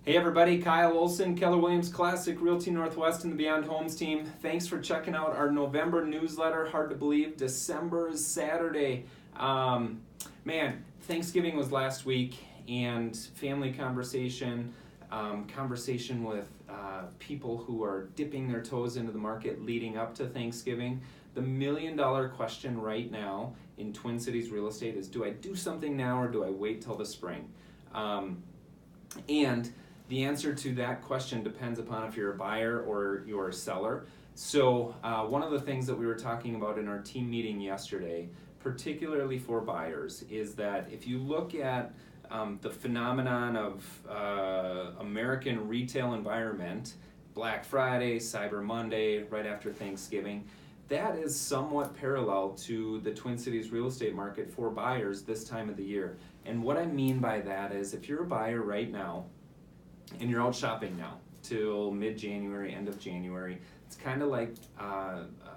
Hey everybody, Kyle Olson, Keller Williams Classic Realty Northwest and the Beyond Homes team. Thanks for checking out our November newsletter. Hard to believe, December is Saturday. Man, Thanksgiving was last week, and family conversation, conversation with people who are dipping their toes into the market leading up to Thanksgiving. The $1,000,000 question right now in Twin Cities real estate is, do I do something now or do I wait till the spring? And the answer to that question depends upon if you're a buyer or you're a seller. So one of the things that we were talking about in our team meeting yesterday, particularly for buyers, is that if you look at the phenomenon of American retail environment, Black Friday, Cyber Monday, right after Thanksgiving, that is somewhat parallel to the Twin Cities real estate market for buyers this time of the year. And what I mean by that is if you're a buyer right now, and you're out shopping now till mid-January, end of January, it's kind of like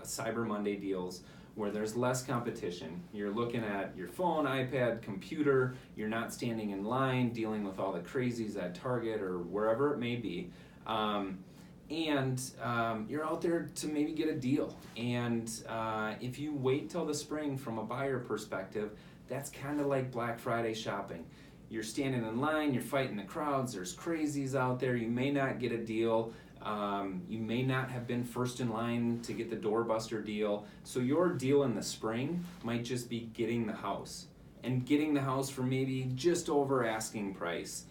Cyber Monday deals where there's less competition. You're looking at your phone, iPad, computer, you're not standing in line dealing with all the crazies at Target or wherever it may be. And you're out there to maybe get a deal. And if you wait till the spring from a buyer perspective, that's kind of like Black Friday shopping. You're standing in line, you're fighting the crowds, there's crazies out there, you may not get a deal, you may not have been first in line to get the doorbuster deal. So your deal in the spring might just be getting the house, and getting the house for maybe just over asking price.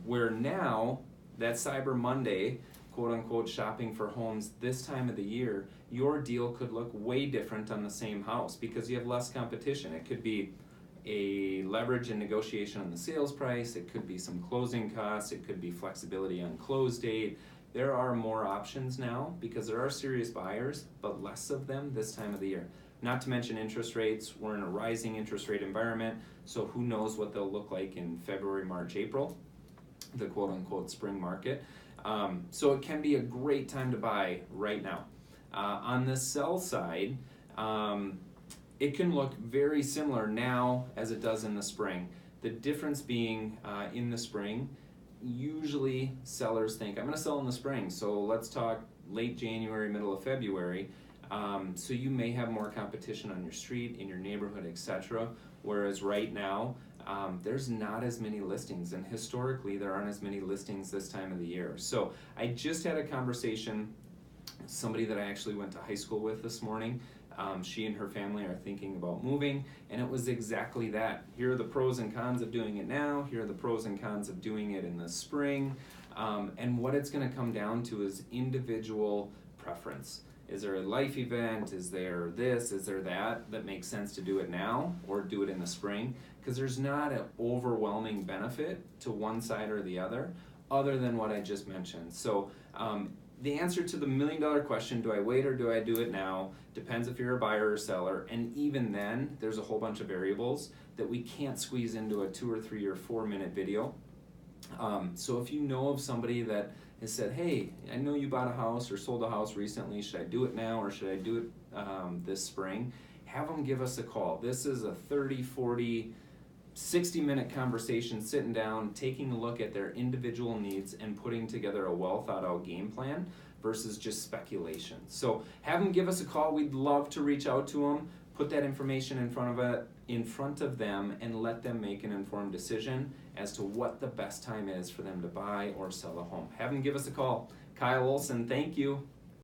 Where now, that Cyber Monday, quote unquote, shopping for homes this time of the year, your deal could look way different on the same house because you have less competition. It could be a leverage and negotiation on the sales price, it could be some closing costs, it could be flexibility on close date. There are more options now because there are serious buyers, but less of them this time of the year. Not to mention interest rates. We're in a rising interest rate environment, so who knows what they'll look like in February, March, April, the quote unquote spring market. So it can be a great time to buy right now. On the sell side, it can look very similar now as it does in the spring. The difference being in the spring, usually sellers think, I'm going to sell in the spring, so let's talk late January, middle of February. So you may have more competition on your street, in your neighborhood, etc. Whereas right now, there's not as many listings, and historically there aren't as many listings this time of the year. So I just had a conversation with somebody that I actually went to high school with this morning. She and her family are thinking about moving, and it was exactly that. Here are the pros and cons of doing it now. Here are the pros and cons of doing it in the spring. And what it's going to come down to is individual preference. Is there a life event? Is there this? Is there that makes sense to do it now or do it in the spring? Because there's not an overwhelming benefit to one side or the other than what I just mentioned. So the answer to the $1,000,000 question, do I wait or do I do it now, depends if you're a buyer or seller. And even then, there's a whole bunch of variables that we can't squeeze into a 2 or 3 or 4 minute video. So if you know of somebody that has said, hey, I know you bought a house or sold a house recently, should I do it now or should I do it this spring? Have them give us a call. This is a 30, 40, 60-minute conversation, sitting down, taking a look at their individual needs and putting together a well thought out game plan versus just speculation. So have them give us a call. We'd love to reach out to them, put that information in front of them and let them make an informed decision as to what the best time is for them to buy or sell a home. Have them give us a call. Kyle Olson, thank you.